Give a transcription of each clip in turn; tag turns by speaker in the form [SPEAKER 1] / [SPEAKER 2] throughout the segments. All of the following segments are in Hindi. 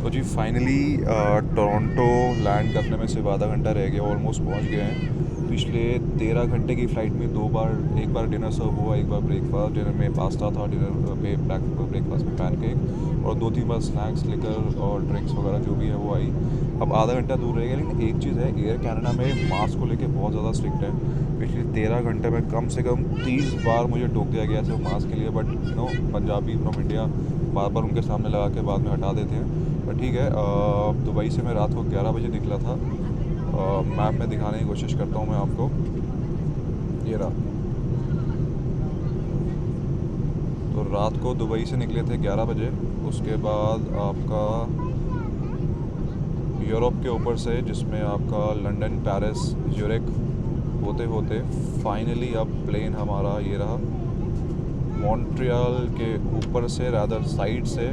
[SPEAKER 1] तो जी फाइनली टोरंटो लैंड करने में सिर्फ आधा घंटा रह गया, ऑलमोस्ट पहुंच गए हैं। पिछले 13 घंटे की फ़्लाइट में एक बार डिनर सर्व हुआ, एक बार ब्रेकफास्ट। डिनर में पास्ता था, डिनर पे ब्रेकफास्ट में पैनकेक, और 2-3 बार स्नैक्स, लिकर और ड्रिंक्स वगैरह जो भी है वो आई। अब आधा घंटा दूर रह गया, लेकिन एक चीज़ है, एयर कनाडा में मास्क को लेके बहुत ज़्यादा स्ट्रिक्ट है। पिछले 13 घंटे में कम से कम 30 बार मुझे टोक दिया गया सिर्फ मास्क के लिए, बट पंजाबी फ्रॉम इंडिया बार बार उनके सामने लगा के बाद में हटा देते हैं। पर ठीक है, दुबई से मैं रात को 11 बजे निकला था। मैप में दिखाने की कोशिश करता हूँ मैं आपको, ये रहा। तो रात को दुबई से निकले थे 11 बजे। उसके बाद आपका यूरोप के ऊपर से, जिसमें आपका लंदन, पेरिस, ज़्यूरिख होते होते फाइनली अब प्लेन हमारा ये रहा मॉन्ट्रियल के ऊपर से, रादर साइड से।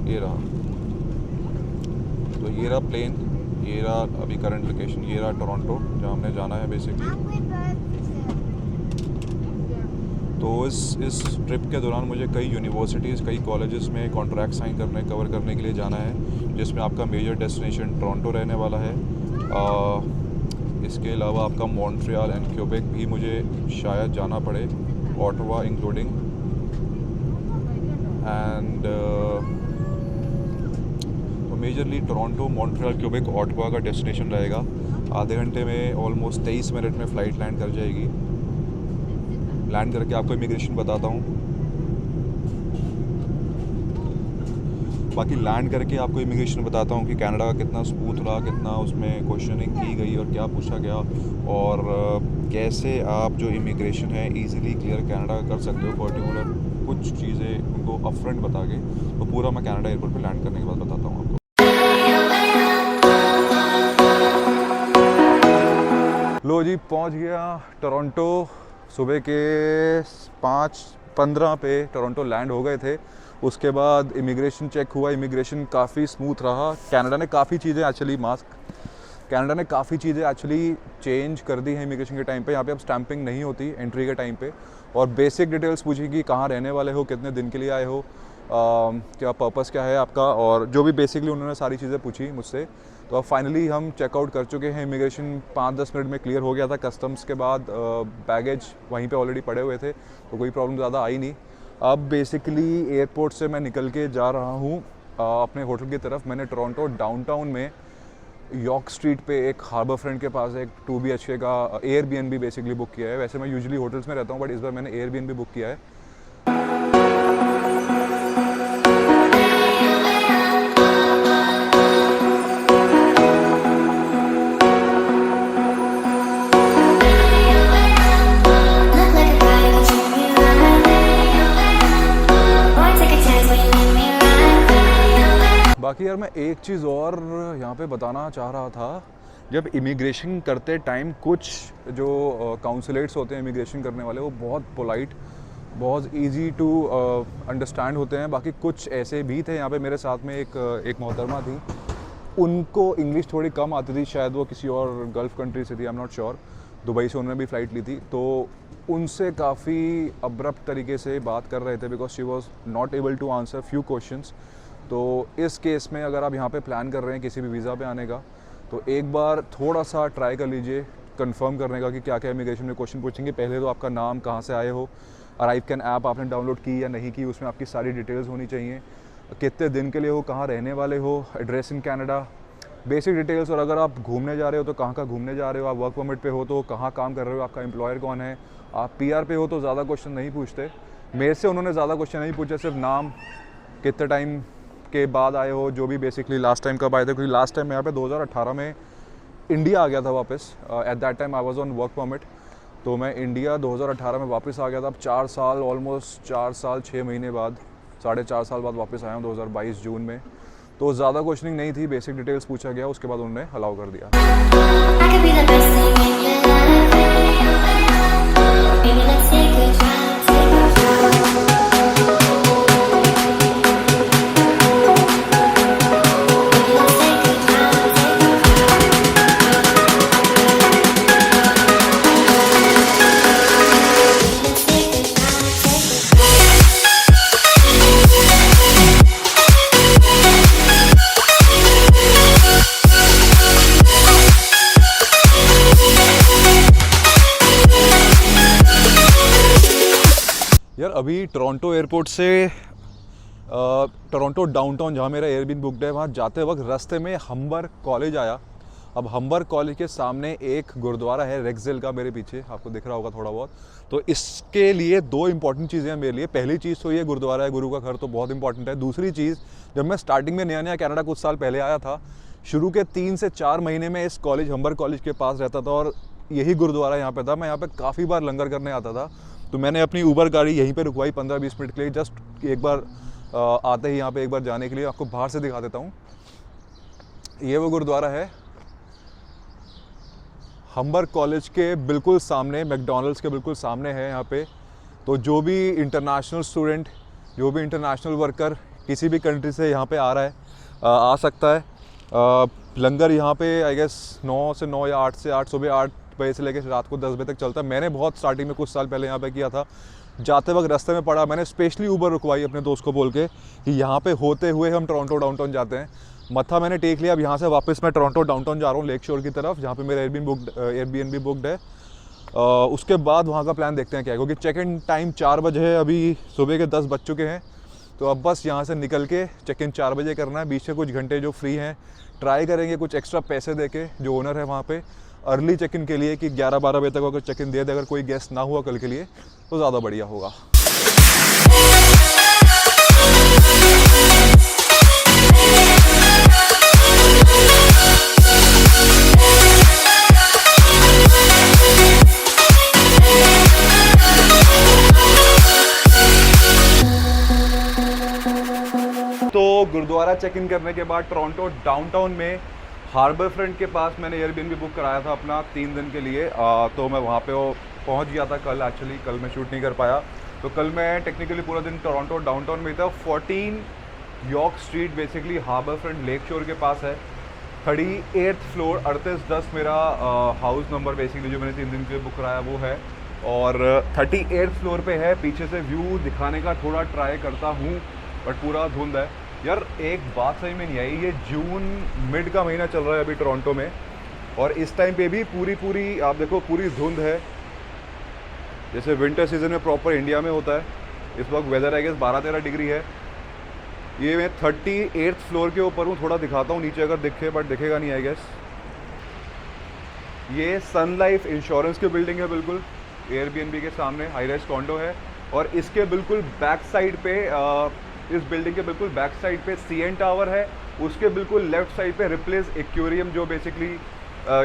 [SPEAKER 1] ये रहा, तो ये रहा प्लेन, ये रहा अभी करंट लोकेशन, ये रहा टोरंटो जहाँ हमने जाना है बेसिकली। तो इस ट्रिप के दौरान मुझे कई यूनिवर्सिटीज़, कई कॉलेजेस में कॉन्ट्रैक्ट साइन कवर करने के लिए जाना है, जिसमें आपका मेजर डेस्टिनेशन टोरंटो रहने वाला है। इसके अलावा आपका मॉन्ट्रियल एंड क्यूबेक भी मुझे शायद जाना पड़े, Ottawa including. And majorly Toronto, Montreal, Quebec, Ottawa का डेस्टिनेशन रहेगा। आधे घंटे में ऑलमोस्ट 23 मिनट में फ़्लाइट लैंड कर जाएगी। लैंड करके आपको इमिग्रेशन बताता हूँ। बाकी लैंड करके आपको इमिग्रेशन बताता हूँ कि कनाडा का कितना स्मूथ रहा, कितना उसमें क्वेश्चनिंग की गई और क्या पूछा गया, और कैसे आप जो इमिग्रेशन है इजीली क्लियर कनाडा का कर सकते हो। पर्टिकुलर कुछ चीज़ें उनको अपफ्रंट बता के, तो पूरा मैं कनाडा एयरपोर्ट पे लैंड करने के बाद बताता हूँ आपको। लो जी, पहुँच गया टोरंटो। सुबह के 5:15 पे टोरंटो लैंड हो गए थे। उसके बाद इमिग्रेशन चेक हुआ, इमिग्रेशन काफ़ी स्मूथ रहा। कनाडा ने काफ़ी चीज़ें एक्चुअली चेंज कर दी हैं इमिग्रेशन के टाइम पे। यहाँ पे अब स्टैंपिंग नहीं होती एंट्री के टाइम पे, और बेसिक डिटेल्स पूछी कि कहाँ रहने वाले हो, कितने दिन के लिए आए हो, क्या पर्पस क्या है आपका, और जो भी बेसिकली उन्होंने सारी चीज़ें पूछी मुझसे। तो अब फाइनली हम चेकआउट कर चुके हैं। इमिग्रेशन 5-10 मिनट में क्लियर हो गया था। कस्टम्स के बाद बैगेज वहीं पे ऑलरेडी पड़े हुए थे, तो कोई प्रॉब्लम ज़्यादा आई नहीं। अब बेसिकली एयरपोर्ट से मैं निकल के जा रहा हूँ अपने होटल की तरफ। मैंने टोरंटो डाउनटाउन में यॉर्क स्ट्रीट पे एक हार्बर फ्रंट के पास एक 2 BHK का एयरबीएनबी बेसिकली बुक किया है। वैसे मैं यूजुअली होटल्स में रहता हूँ, बट इस बार मैंने एयरबीएनबी बुक किया है। बाकी यार, मैं एक चीज़ और यहाँ पे बताना चाह रहा था। जब इमिग्रेशन करते टाइम कुछ जो काउंसलेट्स होते हैं इमिग्रेशन करने वाले, वो बहुत पोलाइट, बहुत इजी टू अंडरस्टैंड होते हैं। बाकी कुछ ऐसे भी थे यहाँ पे, मेरे साथ में एक मोहतरमा थी, उनको इंग्लिश थोड़ी कम आती थी, शायद वो किसी और गल्फ़ कंट्री से थी, I am not sure. Dubai से उन्होंने भी फ़्लाइट ली थी, तो उनसे काफ़ी अब्रप्ट तरीके से बात कर रहे थे, because she was not able to answer few questions. तो इस केस में अगर आप यहाँ पे प्लान कर रहे हैं किसी भी वीज़ा पे आने का, तो एक बार थोड़ा सा ट्राई कर लीजिए कंफर्म करने का कि क्या क्या इमिग्रेशन में क्वेश्चन पूछेंगे। पहले तो आपका नाम, कहाँ से आए हो, अराइव कैन ऐप आपने डाउनलोड की या नहीं की, उसमें आपकी सारी डिटेल्स होनी चाहिए। कितने दिन के लिए हो, कहाँ रहने वाले हो, address in Canada, basic details. और अगर आप घूमने जा रहे हो तो कहाँ कहाँ घूमने जा रहे हो, आप वर्क परमिट पे हो तो कहाँ काम कर रहे हो, आपका एम्प्लॉयर कौन है, आप PR पे हो तो ज़्यादा क्वेश्चन नहीं पूछते। मेरे से उन्होंने ज़्यादा क्वेश्चन नहीं पूछे, सिर्फ नाम, कितने टाइम के बाद आए हो, जो भी बेसिकली लास्ट टाइम कब आए थे, क्योंकि लास्ट टाइम मैं यहाँ पे 2018 में इंडिया आ गया था वापस। At that time I was on work permit, तो मैं इंडिया 2018 में वापस आ गया था। अब 4 साल, ऑलमोस्ट 4 साल 6 महीने बाद, 4.5 साल बाद वापस आया हूँ 2022 जून में। तो ज़्यादा क्वेश्चनिंग नहीं थी, बेसिक डिटेल्स पूछा गया, उसके बाद उन्होंने अलाउ कर दिया। यार अभी टोरंटो एयरपोर्ट से टोरंटो डाउनटाउन जहाँ मेरा एयरबीएनबी बुकड है, वहाँ जाते वक्त रास्ते में हम्बर कॉलेज आया। अब हम्बर कॉलेज के सामने एक गुरुद्वारा है रेक्सडेल का, मेरे पीछे आपको दिख रहा होगा थोड़ा बहुत। तो इसके लिए दो इंपॉर्टेंट चीज़ें हैं मेरे लिए। पहली चीज़ तो ये गुरुद्वारा है, गुरु का घर, तो बहुत इंपॉर्टेंट है। दूसरी चीज़, जब मैं स्टार्टिंग में नया नया कनाडा कुछ साल पहले आया था, शुरू के 3 से 4 महीने में इस कॉलेज हम्बर कॉलेज के पास रहता था और यही गुरुद्वारा यहाँ पे था। मैं यहाँ पे काफ़ी बार लंगर करने आता था, तो मैंने अपनी ऊबर गाड़ी यहीं पे रुकवाई 15-20 मिनट के लिए, जस्ट एक बार आते ही यहाँ पे एक बार जाने के लिए। आपको बाहर से दिखा देता हूँ, ये वो गुरुद्वारा है हम्बर कॉलेज के बिल्कुल सामने, मैकडॉनल्ड्स के बिल्कुल सामने है यहाँ पे। तो जो भी इंटरनेशनल स्टूडेंट, जो भी इंटरनेशनल वर्कर किसी भी कंट्री से यहाँ पे आ रहा है, आ सकता है। लंगर यहाँ पे आई गेस 9 से 9 या 8 से 8, सुबह 8 बजे से लेकर रात को 10 बजे तक चलता है। मैंने बहुत स्टार्टिंग में कुछ साल पहले यहाँ पे किया था। जाते वक्त रास्ते में पड़ा, मैंने स्पेशली ऊबर रुकवाई अपने दोस्त को बोल के कि यहाँ पे होते हुए हम टोरंटो डाउनटाउन जाते हैं। मत्था मैंने टेक लिया। अब यहाँ से वापस मैं टोरंटो डाउनटाउन जा रहा हूँ, लेक शोर की तरफ, जहाँ पे मेरा एयरबीएनबी बुकड है। उसके बाद वहाँ का प्लान देखते हैं क्या है, क्योंकि चेक इन टाइम 4 बजे है, अभी सुबह के 10 बज चुके हैं। तो अब बस यहाँ से निकल के चेक इन 4 बजे करना है। बीच में कुछ घंटे जो फ्री हैं ट्राई करेंगे कुछ एक्स्ट्रा पैसे दे के जो ओनर है वहाँ पे अर्ली चेक इन के लिए, कि 11-12 बजे तक अगर चेक इन दे दे, अगर कोई गेस्ट ना हुआ कल के लिए, तो ज़्यादा बढ़िया होगा। तो गुरुद्वारा चेक इन करने के बाद टोरंटो डाउनटाउन में हार्बर फ्रंट के पास मैंने एयरबीएनबी बुक कराया था अपना 3 दिन के लिए। तो मैं वहाँ पे पहुँच गया था कल। एक्चुअली कल मैं शूट नहीं कर पाया, तो कल मैं टेक्निकली पूरा दिन टोरंटो डाउनटाउन में था। 14 York Street basically Harbourfront Lake Shore के पास है। 38th फ्लोर 3810 मेरा हाउस नंबर बेसिकली जो मैंने 3 दिन के लिए बुक कराया वो है, और 38th फ्लोर पे है। पीछे से व्यू दिखाने का थोड़ा ट्राई करता हूँ, बट पूरा धुंध है। यार एक बात सही में नहीं आई, ये जून मिड का महीना चल रहा है अभी टोरंटो में, और इस टाइम पे भी पूरी आप देखो पूरी धुंध है, जैसे विंटर सीजन में प्रॉपर इंडिया में होता है। इस वक्त वेदर आई गेस 12-13 डिग्री है। ये मैं 38th फ्लोर के ऊपर हूँ, थोड़ा दिखाता हूँ नीचे अगर दिखे, बट दिखेगा नहीं आई गेस। ये सन लाइफ इंश्योरेंस की बिल्डिंग है, बिल्कुल एयरबीएनबी के सामने हाई राइज कॉन्डो है। और इसके बिल्कुल बैक साइड पे इस बिल्डिंग के बिल्कुल बैक साइड पे सीएन टावर है। उसके बिल्कुल लेफ्ट साइड पे रिप्लेस एक्वेरियम, जो बेसिकली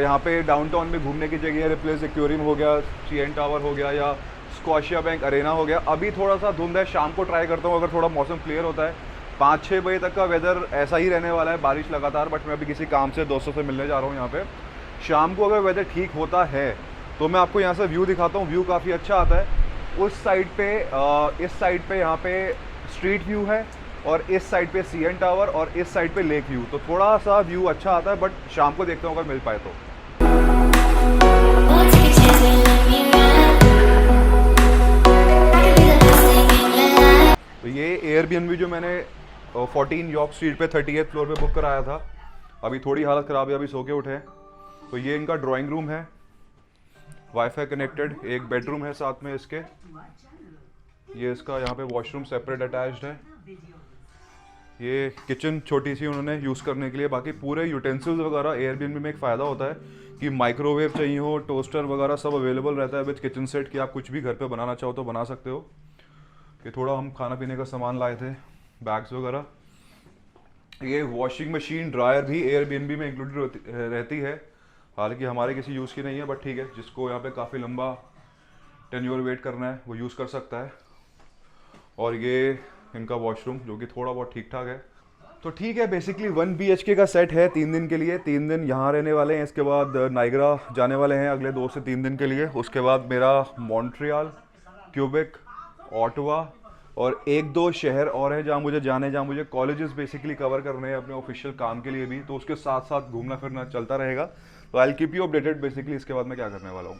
[SPEAKER 1] यहाँ पे डाउनटाउन में घूमने की जगह है। रिप्लेस एक्वेरियम हो गया, सीएन टावर हो गया, या स्कॉशिया बैंक अरेना हो गया। अभी थोड़ा सा धुंध है, शाम को ट्राई करता हूँ अगर थोड़ा मौसम क्लियर होता है। 5-6 बजे तक का वेदर ऐसा ही रहने वाला है, बारिश लगातार। बट मैं अभी किसी काम से दोस्तों से मिलने जा रहा हूँ यहाँ पे। शाम को अगर वेदर ठीक होता है तो मैं आपको यहाँ से व्यू दिखाता हूँ। व्यू काफ़ी अच्छा आता है। उस साइड पे इस साइड पे यहाँ पे स्ट्रीट व्यू है, और इस साइड पे सीएन टावर, और इस साइड पे लेक व्यू। तो थोड़ा सा व्यू अच्छा आता है, बट शाम को देखता हूँ अगर मिल पाए तो। तो ये एयरबीएनबी जो मैंने 14 यॉर्क स्ट्रीट पे 38th फ्लोर पे बुक कराया था, अभी थोड़ी हालत ख़राब है, अभी सो के उठे हैं। तो ये इनका ड्राइंग रूम है, वाईफाई कनेक्टेड, एक बेडरूम है साथ में इसके। ये इसका यहाँ पे वॉशरूम सेपरेट अटैच्ड है। ये किचन छोटी सी उन्होंने यूज़ करने के लिए। बाकी पूरे यूटेंसिल्स वगैरह एयरबीएनबी में एक फ़ायदा होता है कि माइक्रोवेव चाहिए हो, टोस्टर वगैरह सब अवेलेबल रहता है विद किचन सेट, कि आप कुछ भी घर पे बनाना चाहो तो बना सकते हो। ये थोड़ा हम खाना पीने का सामान लाए थे, बैग्स वगैरह। ये वॉशिंग मशीन ड्रायर भी एयरबीएनबी में इंक्लूडेड रहती है, हालांकि हमारे किसी यूज़ की नहीं है, बट ठीक है, जिसको यहाँ पे काफ़ी लंबा टेन्योर वेट करना है वो यूज़ कर सकता है। और ये इनका वॉशरूम जो कि थोड़ा बहुत ठीक ठाक है। तो ठीक है, बेसिकली 1 BHK का सेट है 3 दिन के लिए। 3 दिन यहाँ रहने वाले हैं, इसके बाद नाइग्रा जाने वाले हैं अगले 2 से 3 दिन के लिए। उसके बाद मेरा मॉन्ट्रियल, क्यूबेक, ऑटवा और 1-2 शहर और है जहाँ मुझे जाने, जहाँ मुझे कॉलेजेस बेसिकली कवर करने हैं अपने ऑफिशियल काम के लिए भी। तो उसके साथ साथ घूमना फिरना चलता रहेगा। तो I will keep you updated basically इसके बाद मैं क्या करने वाला हूँ।